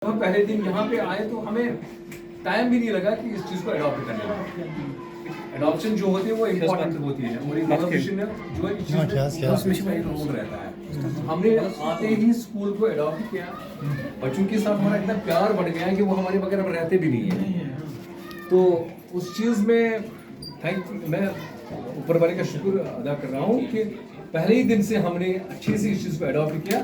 ہم پہلے دن یہاں پہ آئے تو ہمیں ٹائم بھی نہیں لگا کہ اس چیز کو اڈاپٹ کرنے میں. اڈاپشن جو ہوتی ہے وہ امپورٹنٹ ہوتی ہے اور ایڈوکیشن جو ہے اس میں ایک رول رہتا ہے. ہم نے آتے ہی اسکول کو اڈاپٹ کیا, بچوں کے ساتھ ہمارا اتنا پیار بڑھ گیا ہے کہ وہ ہمارے بغیر اب رہتے بھی نہیں ہیں. تو اس چیز میں میں اوپر والے کا شکر ادا کر رہا ہوں کہ پہلے ہی دن سے ہم نے اچھے سے اس چیز کو اڈاپٹ کیا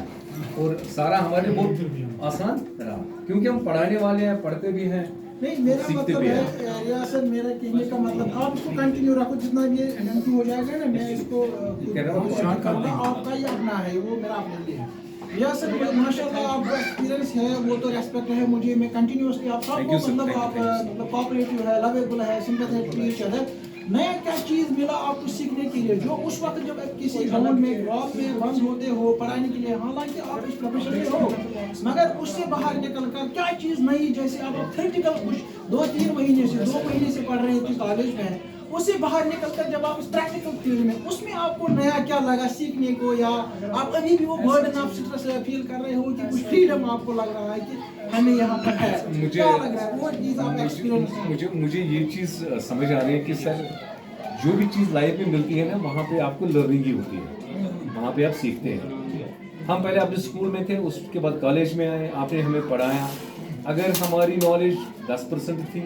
اور سارا ہمارے بہت آسان رہا کیونکہ ہم پڑھانے والے ہیں, پڑھتے بھی ہیں. نہیں, میرا مطلب ہے ریاست, میرا کہنے کا مطلب آپ اس کو کنٹینیو رکھو جتنا یہ لیندی ہو جائے گا نا, میں اس کو شارٹ کروں گا. آپ کا یہ اپنا ہے, وہ میرا اپنا لیے ہے. ریاست ماشاء اللہ آپ کا ایکسپیرینس ہے وہ تو ریسپیکٹ ہے مجھے, میں کنٹینیوسلی آپ سب کو مطلب آپ مطلب کوآپریٹو ہے, لویبل ہے, سمپیتھیٹک ٹو ایچ ادر. نیا کیا چیز ملا آپ کو سیکھنے کے لیے جو اس وقت جب آپ کسی گراؤنڈ میں کلاس میں بند ہوتے ہو پڑھانے کے لیے, حالانکہ آپ اس پروفیشن میں ہو مگر اس سے باہر نکل کر کیا چیز نئی, جیسے آپ تھیوریٹیکل کچھ 2-3 مہینے سے پڑھ رہے تھے کالج میں, اس سے باہر نکل کر جب آپ اس پریکٹیکل فیلڈ میں اس میں آپ کو نیا کیا لگا سیکھنے کو, یا آپ ابھی بھی وہ برڈن آف اسٹریس فیل کر رہے ہو کہ کچھ فریڈم آپ کو لگ رہا ہے کہ ہمیں یہاں پر ہے, کیا لگ رہا ہے وہ چیز آپ ایکسپیرینس؟ مجھے یہ چیز سمجھ آ رہی ہے کہ سر جو بھی چیز لائف میں ملتی ہے نا وہاں پہ آپ کو لرننگ ہی ہوتی ہے, وہاں پہ آپ سیکھتے ہیں. ہم پہلے اپنے اسکول میں تھے, اس کے بعد کالج میں آئے, آپ نے ہمیں پڑھایا. اگر ہماری نالج 10% تھی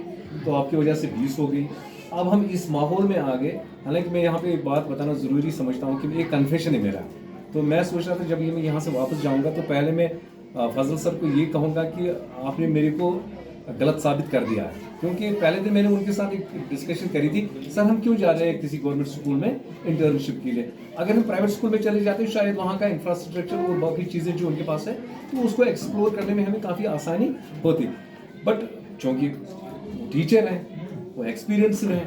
تو آپ کی وجہ سے 20 ہو گئی. اب ہم اس ماحول میں آ گئے. حالانکہ میں یہاں پہ ایک بات بتانا ضروری سمجھتا ہوں کہ ایک کنفیشن ہے میرا. تو میں سوچ رہا تھا جب میں یہاں سے واپس جاؤں گا تو پہلے میں فضل سر کو یہ کہوں گا کہ آپ نے میرے کو غلط ثابت کر دیا ہے, کیونکہ پہلے دن میں نے ان کے ساتھ ایک ڈسکشن کری تھی, سر ہم کیوں جا رہے ہیں کسی گورنمنٹ اسکول میں انٹرنشپ کے لیے, اگر ہم پرائیویٹ اسکول میں چلے جاتے ہیں شاید وہاں کا انفراسٹرکچر اور باقی چیزیں جو ان کے پاس ہے تو اس کو ایکسپلور کرنے میں ہمیں کافی آسانی ہوتی. بٹ چونکہ ٹیچر ہیں وہ ایکسپیرئنسڈ ہیں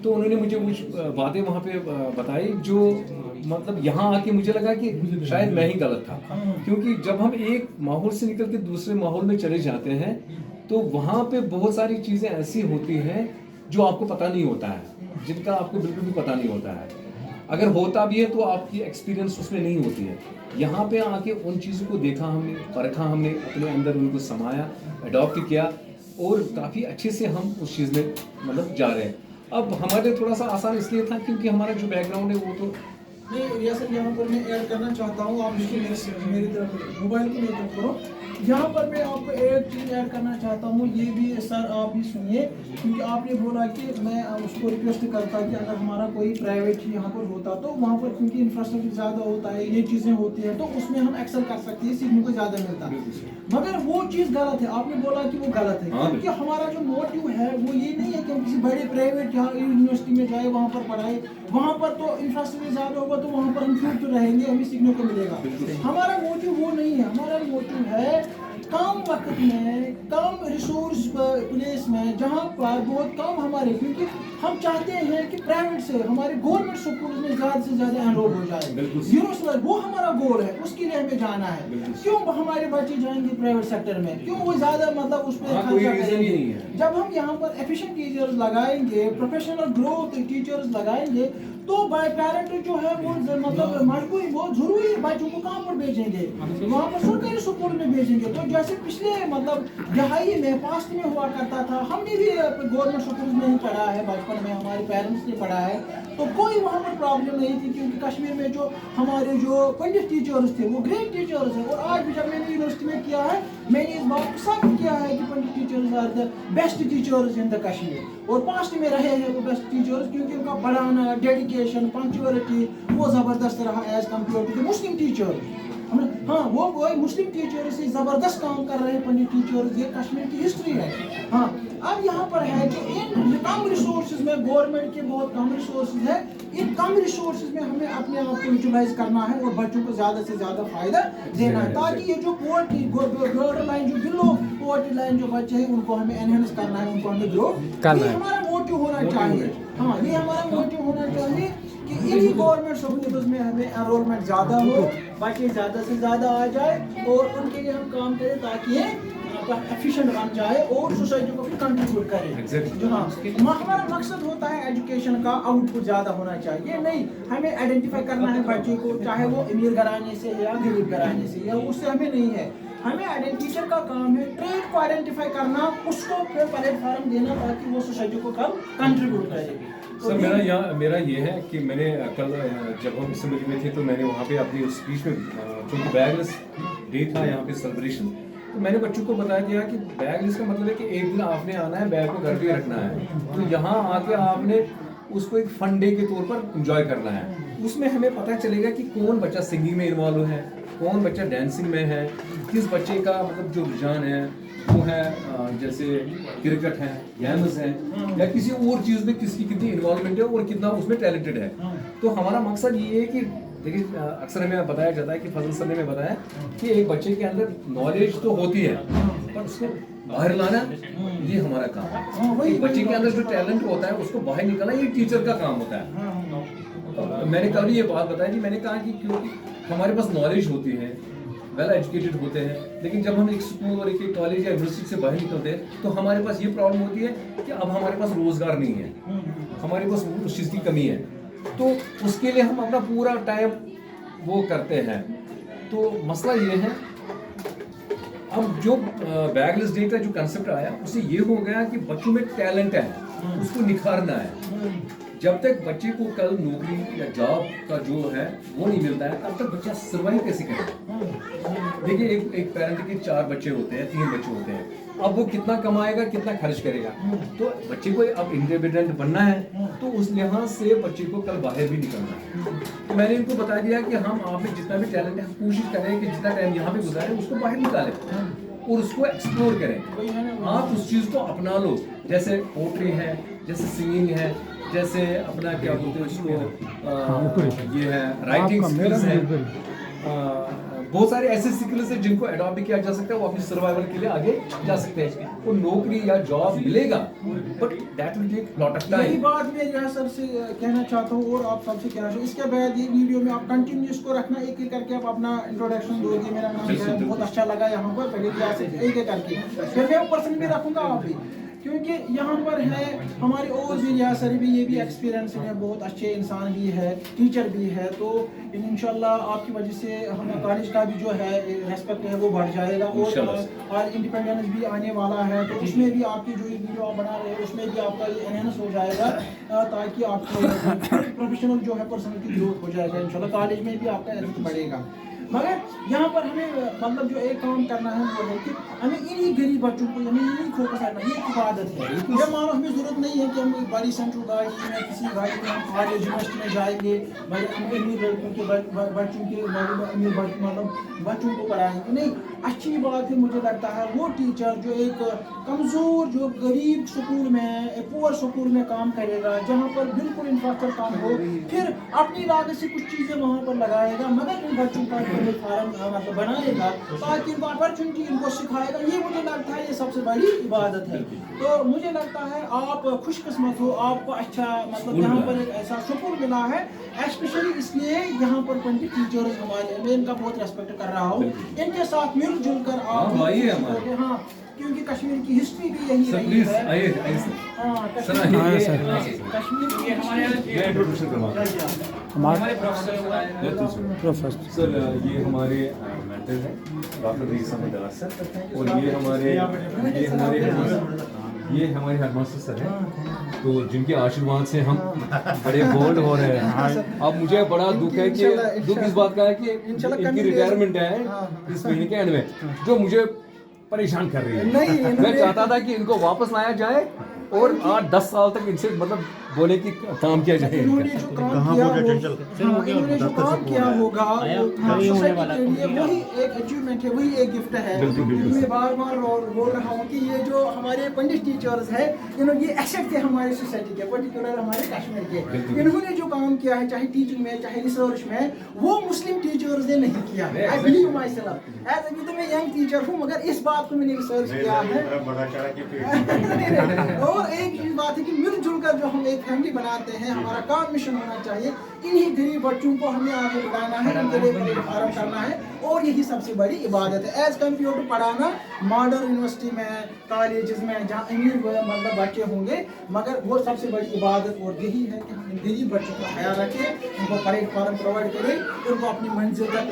تو انہوں نے مجھے کچھ باتیں وہاں پہ بتائی جو مطلب یہاں آ کے مجھے لگا کہ شاید میں ہی غلط تھا. کیونکہ جب ہم ایک ماحول سے نکل کے دوسرے ماحول میں چلے جاتے ہیں تو وہاں پہ بہت ساری چیزیں ایسی ہوتی ہیں جو آپ کو پتہ نہیں ہوتا ہے, جن کا آپ کو بالکل بھی پتہ نہیں ہوتا ہے. اگر ہوتا بھی ہے تو آپ کی ایکسپیرینس اس میں نہیں ہوتی ہے. یہاں پہ آ کے ان چیزوں کو دیکھا ہم نے, پرکھا ہم نے, اپنے اندر ان کو سمایا, اڈاپٹ کیا اور کافی اچھے سے ہم اس چیز میں مطلب جا رہے ہیں. اب ہمارے لیے تھوڑا سا آسان اس لیے تھا کیونکہ ہمارا جو بیک گراؤنڈ ہے وہ تو نہیں. ریاست یہاں پر میں ایڈ کرنا چاہتا ہوں, آپ اس کو میری طرف موبائل کو لے کر کرو. یہاں پر میں آپ کو ایک چیز ایڈ کرنا چاہتا ہوں, یہ بھی سر آپ بھی سنیے, کیونکہ آپ نے بولا کہ میں اس کو ریکویسٹ کرتا کہ اگر ہمارا کوئی پرائیویٹ یہاں پر ہوتا تو وہاں پر کیونکہ انفراسٹرکچر زیادہ ہوتا ہے, یہ چیزیں ہوتی ہیں تو اس میں ہم ایکسل کر سکتے ہیں, سیکھنے کو زیادہ ملتا ہے. مگر وہ چیز غلط ہے, آپ نے بولا کہ وہ غلط ہے کیونکہ ہمارا جو موٹیو ہے وہ یہ نہیں ہے کہ ہم کسی بڑے پرائیویٹ یونیورسٹی میں جائیں وہاں پر پڑھائیں, وہاں پر تو انفراسٹرکچر زیادہ ہوگا تو وہاں پر ہم فیوچر رہیں گے, ہمیں سیکھنے کو ملے گا. ہمارا موٹیو وہ نہیں ہے, ہمارا موٹیو ہے کم وقت میں کم ریسورس پلیس میں جہاں پر بہت کم ہمارے, کیونکہ ہم چاہتے ہیں کہ پرائیویٹ سے ہمارے گورنمنٹ اسکول میں زیادہ سے زیادہ انرول ہو جائے, یونیورسٹی وہ ہمارا گول ہے, اس کے لیے ہمیں جانا ہے. کیوں ہمارے بچے جائیں گے پرائیویٹ سیکٹر میں, کیوں وہ زیادہ مطلب اس پہ خرچہ کریں گے؟ جب ہم یہاں پر ایفیشینٹ ٹیچرز لگائیں گے, پروفیشنل گروتھ ٹیچرز لگائیں گے تو پیرنٹ جو ہے وہ مطلب مجبوری بہت ضروری ہے بچوں کو کہاں پر بھیجیں گے, وہاں پر سرکاری اسکول میں بھیجیں گے. تو جیسے پچھلے مطلب دہائی میں پاسٹ میں ہوا کرتا تھا, ہم نے بھی گورنمنٹ اسکول میں ہی پڑھا ہے, بچپن میں ہمارے پیرنٹس نے پڑھا ہے, تو کوئی وہاں پر پرابلم نہیں تھی کیونکہ کشمیر میں جو ہمارے جو پنڈت ٹیچرز تھے وہ گریٹ ٹیچرز ہیں. اور آج بھی جب میں نے یونیورسٹی میں کیا ہے میں نے اس بات کو ثابت کیا ہے کہ Pandit teachers are the best teachers in the Kashmir, اور پاسٹ میں رہے ہیں وہ بیسٹ ٹیچرز کیونکہ ان کا پڑھانا, ڈیڈیکیشن, پنکچوئلٹی وہ زبردست رہا as compare to the Muslim teachers. ہاں وہ مسلم ٹیچرز سے زبردست کام کر رہے ہیں پنڈت ٹیچرز, یہ کشمیر کی ہسٹری ہے. ہاں اب یہاں پر ہے کہ ان کم ریسورسز میں گورنمنٹ کے بہت کم ریسورسز ہے, ان کم ریسورسز میں ہمیں اپنے آپ کو یوٹیلائز کرنا ہے اور بچوں کو زیادہ سے زیادہ فائدہ دینا ہے, تاکہ یہ جو پورٹی بارڈر لائن جو بلو پورٹی لائن جو بچے ہیں ان کو ہمیں انہینس کرنا ہے, ان کو ہمیں گرو کرنا ہے. یہ ہمارا موٹیو ہونا چاہیے. ہاں یہ ہمارا موٹیو ہونا چاہیے کہ انہی گورنمنٹ اسکولز میں ہمیں انرولمنٹ زیادہ ہو, بچے زیادہ سے زیادہ آ جائے اور ان کے لیے ہم کام کریں تاکہ یہ ایفیشینٹ بن جائے اور سوسائٹی کو بھی کنٹریبیوٹ کرے. جو ہاں ہمارا مقصد ہوتا ہے ایجوکیشن کا آؤٹ پٹ زیادہ ہونا چاہیے, نہیں ہمیں آئیڈینٹیفائی کرنا ہے بچے کو, چاہے وہ امیر گھرانے سے یا غریب گھرانے سے, یا اس سے ہمیں نہیں ہے. हमें टीचर का काम है ट्रेड को आइडेंटिफाई करना, उसको फिर प्लेटफॉर्म देना ताकि वो सोसाइटी को कल कंट्रीब्यूट करे। सर मेरा ये है कि मैंने कल जब हम असेंबली में थे तो मैंने वहाँ पे अपनी स्पीच में चूँकि बैगलेस डे था यहाँ पे सेलिब्रेशन, तो मैंने बच्चों को बता दिया कि बैगलेस का मतलब है कि एक दिन आपने आना है, बैग को घर पे रखना है, तो यहाँ आके आपने उसको एक फन डे के तौर पर एंजॉय करना है। उसमें हमें पता चलेगा कि कौन बच्चा सिंगिंग में इन्वॉल्व है, कौन बच्चा डांसिंग में है, किस बच्चे का मतलब जो रुझान है वो है जैसे क्रिकेट है, गेम्स है, या किसी और चीज़ में किसकी कितनी इन्वॉल्वमेंट है और कितना उसमें टैलेंटेड है। तो हमारा मकसद ये है कि देखिए अक्सर हमें बताया जाता है कि फजल सर ने हमें बताया कि एक बच्चे के अंदर नॉलेज तो होती है पर उसको बाहर लाना ये हमारा काम है। एक बच्चे के अंदर जो टैलेंट होता है उसको बाहर निकालना ये टीचर का काम होता है। मैंने कल ये बात बताई कि मैंने कहा कि क्योंकि हमारे पास नॉलेज होती है, वेल एजुकेटेड होते हैं, लेकिन जब हम एक स्कूल और एक कॉलेज या यूनिवर्सिटी से बाहर निकलते हैं तो हमारे पास ये प्रॉब्लम होती है कि अब हमारे पास रोजगार नहीं है, हमारे पास उस चीज़ की कमी है, तो उसके लिए हम अपना पूरा टाइम वो करते हैं। तो मसला ये है अब जो बैगलेस डे का जो कंसेप्ट आया उससे ये हो गया कि बच्चों में टैलेंट है उसको निखारना है। जब तक बच्चे को कल नौकरी या जॉब का जो है वो नहीं मिलता है तब तक बच्चा सर्वाइव कैसे करेगा। देखिए एक पेरेंट के 4 बच्चे होते हैं, 3 बच्चे होते हैं, अब वो कितना कमाएगा, कितना खर्च करेगा, तो बच्चे को अब इंडिपेंडेंट बनना है तो उस लिहाज से बच्चे को कल बाहर भी निकलना है। तो मैंने इनको बता दिया कि हम आप में जितना भी टैलेंट है कोशिश करें कि जितना टाइम यहाँ पे गुजारें उसको बाहर निकालें और उसको एक्सप्लोर करें। आप उस चीज़ को अपना लो, जैसे पोट्री है, जैसे सिंगिंग है, जैसे अपना क्या बोलते हैं उसको ये है राइटिंग स्किल्स है, बहुत सारे ऐसे स्किल्स हैं जिनको अडॉप्ट भी किया जा सकता है, वो अपनी सर्वाइवल के लिए आगे जा सकते हैं। वो नौकरी या जॉब मिलेगा but that will take lot of time. यही बात मैं यहाँ सर से कहना चाहता हूँ और आप सबसे कहना चाहूँ। इसके बाद ये वीडियो में आप कंटिन्यू इसको रखना, एक एक करके आप अपना इंट्रोडक्शन दोगे। मेरा नाम है, बहुत अच्छा लगा यहाँ पर, पहले भी आपसे एक एक करके फिर मैं पर्सन भी रखूँगा आप भी, क्योंकि यहाँ पर है हमारे और भी यहाँ सर भी ये भी एक्सपीरियंस है, बहुत अच्छे इंसान भी है, टीचर भी है, तो इंशाल्लाह आपकी वजह से हमें कॉलेज का भी जो है रेस्पेक्ट है वो बढ़ जाएगा और इंडिपेंडेंस भी आने वाला है, तो उसमें भी आपकी जो ये वीडियो आप बना रहे हैं उसमें भी आपका ये एनहेंस हो जाएगा ताकि आपको प्रोफेशनल जो है पर्सनल की ग्रोथ हो जाएगा इंशाल्लाह, कॉलेज में भी आपका एनहेंस बढ़ेगा। मगर यहाँ पर हमें मतलब जो एक काम करना है वो है कि हमें इन्हीं गरीब बच्चों को हमें इन्हीं फोकस करना, ये एक इबादत है। ये मानो हमें ज़रूरत नहीं है कि हम एक बड़ी सेंट्रल गाड़ी में किसी गाड़ी में हम कॉलेज यूनिवर्सिटी में जाएंगे, बड़े अमीर लड़कों के बच्चों के अमीर मतलब बच्चों को पढ़ाएंगे, नहीं। अच्छी बात है, मुझे लगता है वो टीचर जो एक कमज़ोर जो गरीब स्कूल में पुअर स्कूल में काम करेगा जहाँ पर बिल्कुल इंफ्रास्ट्रक्चर काम हो, फिर अपनी लागत से कुछ चीज़ें वहाँ पर लगाएगा, मगर इन बच्चों का फार्म मतलब बनाएगा ताकि इनको अपॉर्चुनिटी इनको सिखाएगा, ये मुझे लगता है ये सबसे बड़ी इबादत है। तो मुझे लगता है आप खुशकिस्मत हो, आपको अच्छा मतलब यहाँ पर एक ऐसा स्कूल मिला है, स्पेशली इसलिए यहाँ पर 20 टीचर्स हमारे, मैं इनका बहुत रेस्पेक्ट कर रहा हूँ, इनके साथ मिलजुल कर आप हाँ, क्योंकि कश्मीर की हिस्ट्री भी यही रही है। कश्मीर की हमारे प्रोफेसर सर, ये हमारे मेंटर हैं डॉक्टर रीसा मदार सर, और ये हमारे हेडमास्टर सर हैं, तो जिनके आशीर्वाद से हम बड़े बोल्ड हो रहे हैं। अब मुझे बड़ा दुख है कि दुख इस बात का है कि इनकी रिटायरमेंट है इस महीने के एंड में, जो मुझे परेशान कर रही है। मैं चाहता था कि इनको वापस लाया जाए और 8-10 साल तक इनसे मतलब बोले कि काम किया जाए। इन्होंने जो काम किया होगा वही एक अचीवमेंट है, वही एक गिफ्ट है। मैं बार बार बोल रहा हूँ कि ये जो हमारे पंडित टीचर्स है, इन्होंने ये एसेट थे हमारे सोसाइटी के, पर्टिकुलर हमारे कश्मीर के। इन्होंने जो काम किया है चाहे टीचिंग में चाहे रिसर्च में, वो मुस्लिम टीचर्स ने नहीं किया। I believe myself as अभी तो मैं यंग टीचर हूँ, मगर इस बात को मैंने रिसर्च किया है। और एक चीज बात है कि मिलजुल कर जो हम एक फैमिली बनाते हैं, हमारा काम मिशन होना चाहिए, इन्हीं गरीब बच्चों को हमें आगे बढ़ाना है, इनके लिए प्लेटफॉर्म करना है, और यही सबसे बड़ी इबादत है। एज कम्पेयर टू पढ़ाना मॉडर्न यूनिवर्सिटी में, कॉलेजेस में जहाँ अमीर मतलब बच्चे होंगे, मगर वो सबसे बड़ी इबादत और यही है कि हम गरीब बच्चों का ख्याल रखें, उनको प्लेटफॉर्म प्रोवाइड करें, उनको अपनी मंजिल तक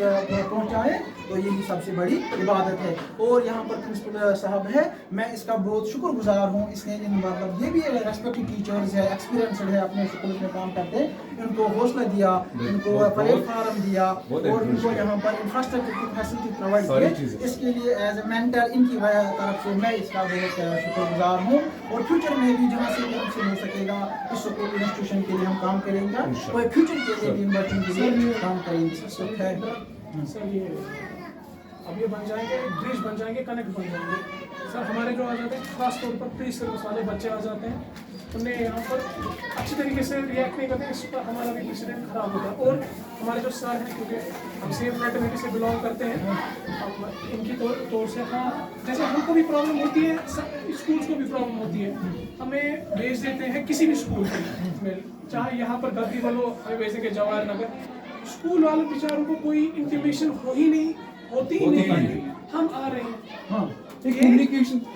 पहुँचाएँ। तो यही सबसे बड़ी इबादत है। और यहाँ पर प्रिंसिपल साहब है, मैं इसका बहुत शुक्रगुजार हूँ। इसने मतलब ये भी रेस्पेक्टेड टीचर्स है, एक्सपीरियंसड है, अपने स्कूल में काम करते हैं, इनको हौसला दिया, इनको प्लेटफार्म दिया और इनको यहाँ पर इंफ्रास्ट्रक्चर की फैसिलिटी प्रोवाइड की। इसके लिए एज ए मेंटर इनकी तरफ से मैं इसका बहुत शुक्रगुजार हूँ। और फ्यूचर में भी जहाँ से भी हमसे हो सकेगा इस स्कूल इंस्टीट्यूशन के लिए हम काम करेंगे और फ्यूचर के लिए भी इन बच्चों के लिए काम करेंगे। सर ये अब ये बन जाएंगे, ब्रिज बन जाएंगे, कनेक्ट बन जाएंगे। सर हमारे जो आ जाते हैं खास तौर पर प्री सर्विस वाले बच्चे आ जाते हैं, उन्हें यहाँ पर अच्छी तरीके से रिएक्ट नहीं करते, इस पर हमारा भी प्रेसिडेंट खराब होता है। और हमारे जो सर हैं, क्योंकि हम सेम फ्रेटर्निटी से बिलोंग करते हैं, हम इनकी तौर से हाँ जैसे हमको भी प्रॉब्लम होती है, स्कूल्स को भी प्रॉब्लम होती है, हमें भेज देते हैं किसी भी स्कूल में, चाहे यहाँ पर गलती वालों हमें भेजेंगे जवाहर नगर, स्कूल वाले बेचारों को कोई इंटीमेशन होती ही नहीं, हम आ रहे हैं। हाँ, कम्युनिकेशन